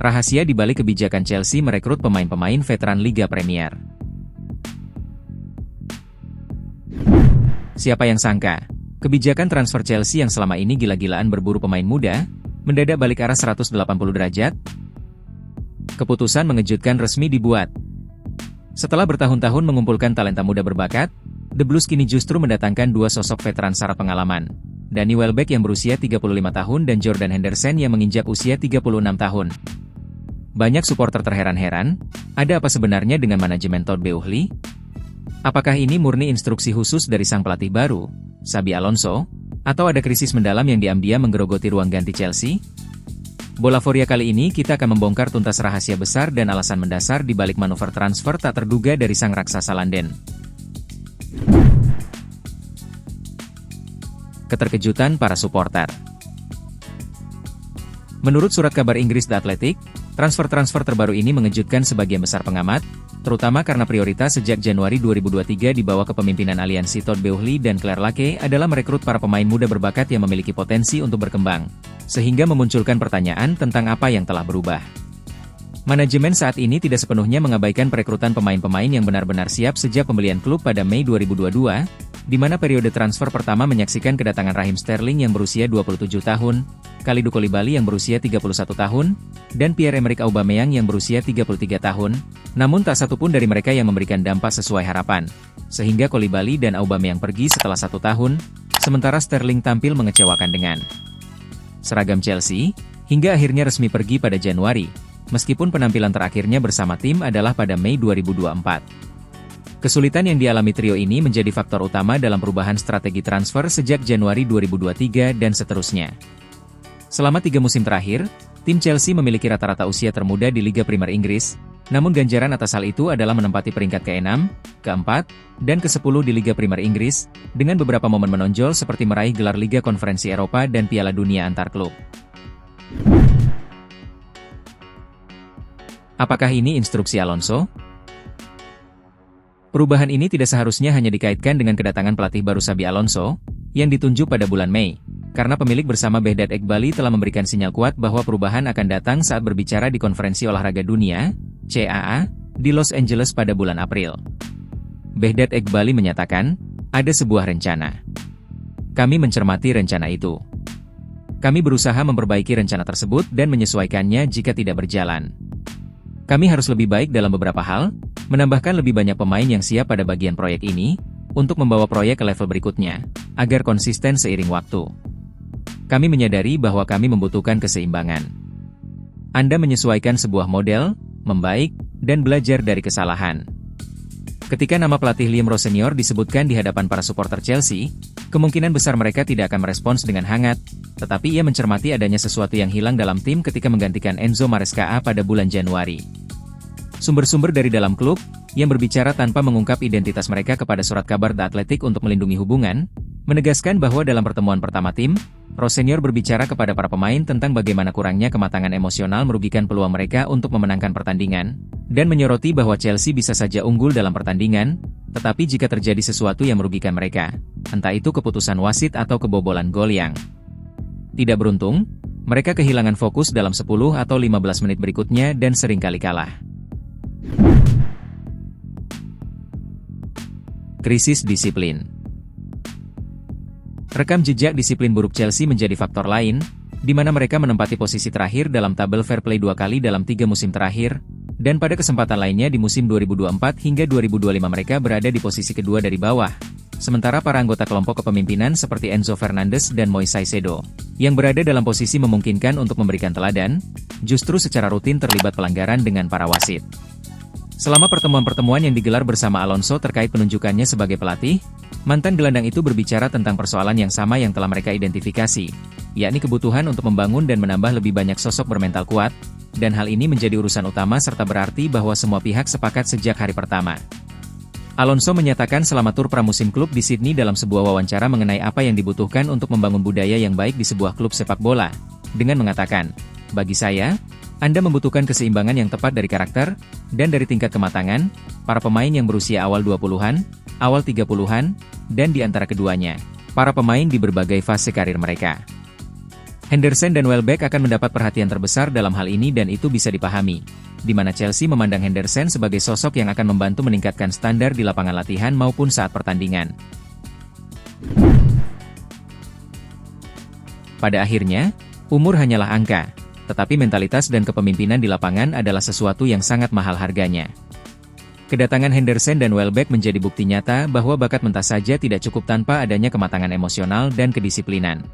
Rahasia di balik kebijakan Chelsea merekrut pemain-pemain veteran Liga Premier. Siapa yang sangka, kebijakan transfer Chelsea yang selama ini gila-gilaan berburu pemain muda, mendadak balik arah 180 derajat? Keputusan mengejutkan resmi dibuat. Setelah bertahun-tahun mengumpulkan talenta muda berbakat, The Blues kini justru mendatangkan dua sosok veteran syarat pengalaman. Danny Welbeck yang berusia 35 tahun dan Jordan Henderson yang menginjak usia 36 tahun. Banyak supporter terheran-heran, ada apa sebenarnya dengan manajemen Todd Boehly? Apakah ini murni instruksi khusus dari sang pelatih baru, Xabi Alonso? Atau ada krisis mendalam yang diam-diam menggerogoti ruang ganti Chelsea? Bolaforia kali ini kita akan membongkar tuntas rahasia besar dan alasan mendasar di balik manuver transfer tak terduga dari sang raksasa London. Keterkejutan para supporter. Menurut surat kabar Inggris The Athletic, transfer-transfer terbaru ini mengejutkan sebagian besar pengamat, terutama karena prioritas sejak Januari 2023 di bawah kepemimpinan aliansi Todd Boehly dan Claire Lake adalah merekrut para pemain muda berbakat yang memiliki potensi untuk berkembang, sehingga memunculkan pertanyaan tentang apa yang telah berubah. Manajemen saat ini tidak sepenuhnya mengabaikan perekrutan pemain-pemain yang benar-benar siap sejak pembelian klub pada Mei 2022, di mana periode transfer pertama menyaksikan kedatangan Raheem Sterling yang berusia 27 tahun, Kalidou Koulibaly yang berusia 31 tahun, dan Pierre-Emerick Aubameyang yang berusia 33 tahun, namun tak satu pun dari mereka yang memberikan dampak sesuai harapan, sehingga Koulibaly dan Aubameyang pergi setelah 1 tahun, sementara Sterling tampil mengecewakan dengan seragam Chelsea, hingga akhirnya resmi pergi pada Januari, meskipun penampilan terakhirnya bersama tim adalah pada Mei 2024. Kesulitan yang dialami trio ini menjadi faktor utama dalam perubahan strategi transfer sejak Januari 2023 dan seterusnya. Selama 3 musim terakhir, tim Chelsea memiliki rata-rata usia termuda di Liga Primer Inggris, namun ganjaran atas hal itu adalah menempati peringkat ke-6, ke-4, dan ke-10 di Liga Primer Inggris, dengan beberapa momen menonjol seperti meraih gelar Liga Konferensi Eropa dan Piala Dunia antar klub. Apakah ini instruksi Alonso? Perubahan ini tidak seharusnya hanya dikaitkan dengan kedatangan pelatih baru Xabi Alonso, yang ditunjuk pada bulan Mei, karena pemilik bersama Behdad Eghbali telah memberikan sinyal kuat bahwa perubahan akan datang saat berbicara di Konferensi Olahraga Dunia, CAA, di Los Angeles pada bulan April. Behdad Eghbali menyatakan, ada sebuah rencana. Kami mencermati rencana itu. Kami berusaha memperbaiki rencana tersebut dan menyesuaikannya jika tidak berjalan. Kami harus lebih baik dalam beberapa hal, menambahkan lebih banyak pemain yang siap pada bagian proyek ini, untuk membawa proyek ke level berikutnya, agar konsisten seiring waktu. Kami menyadari bahwa kami membutuhkan keseimbangan. Anda menyesuaikan sebuah model, membaik, dan belajar dari kesalahan. Ketika nama pelatih Liam Rowe Senior disebutkan di hadapan para supporter Chelsea, kemungkinan besar mereka tidak akan merespons dengan hangat, tetapi ia mencermati adanya sesuatu yang hilang dalam tim ketika menggantikan Enzo Maresca pada bulan Januari. Sumber-sumber dari dalam klub, yang berbicara tanpa mengungkap identitas mereka kepada surat kabar The Athletic untuk melindungi hubungan, menegaskan bahwa dalam pertemuan pertama tim, Rowe Senior berbicara kepada para pemain tentang bagaimana kurangnya kematangan emosional merugikan peluang mereka untuk memenangkan pertandingan, dan menyoroti bahwa Chelsea bisa saja unggul dalam pertandingan, tetapi jika terjadi sesuatu yang merugikan mereka, entah itu keputusan wasit atau kebobolan gol yang tidak beruntung, mereka kehilangan fokus dalam 10 atau 15 menit berikutnya dan seringkali kalah. Krisis disiplin. Rekam jejak disiplin buruk Chelsea menjadi faktor lain, di mana mereka menempati posisi terakhir dalam tabel fair play 2 kali dalam 3 musim terakhir, dan pada kesempatan lainnya di musim 2024 hingga 2025 mereka berada di posisi kedua dari bawah. Sementara para anggota kelompok kepemimpinan seperti Enzo Fernandez dan Moises Caicedo, yang berada dalam posisi memungkinkan untuk memberikan teladan, justru secara rutin terlibat pelanggaran dengan para wasit. Selama pertemuan-pertemuan yang digelar bersama Alonso terkait penunjukannya sebagai pelatih, mantan gelandang itu berbicara tentang persoalan yang sama yang telah mereka identifikasi, yakni kebutuhan untuk membangun dan menambah lebih banyak sosok bermental kuat, dan hal ini menjadi urusan utama serta berarti bahwa semua pihak sepakat sejak hari pertama. Alonso menyatakan selama tur pramusim klub di Sydney dalam sebuah wawancara mengenai apa yang dibutuhkan untuk membangun budaya yang baik di sebuah klub sepak bola, dengan mengatakan, bagi saya, Anda membutuhkan keseimbangan yang tepat dari karakter, dan dari tingkat kematangan, para pemain yang berusia awal 20-an, awal 30-an, dan di antara keduanya, para pemain di berbagai fase karir mereka. Henderson dan Welbeck akan mendapat perhatian terbesar dalam hal ini dan itu bisa dipahami, di mana Chelsea memandang Henderson sebagai sosok yang akan membantu meningkatkan standar di lapangan latihan maupun saat pertandingan. Pada akhirnya, umur hanyalah angka, tetapi mentalitas dan kepemimpinan di lapangan adalah sesuatu yang sangat mahal harganya. Kedatangan Henderson dan Welbeck menjadi bukti nyata bahwa bakat mentah saja tidak cukup tanpa adanya kematangan emosional dan kedisiplinan.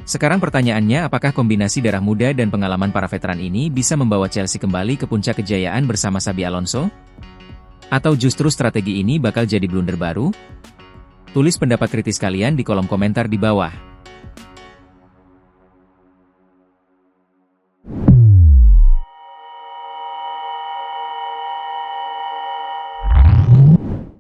Sekarang pertanyaannya, apakah kombinasi darah muda dan pengalaman para veteran ini bisa membawa Chelsea kembali ke puncak kejayaan bersama Xabi Alonso? Atau justru strategi ini bakal jadi blunder baru? Tulis pendapat kritis kalian di kolom komentar di bawah.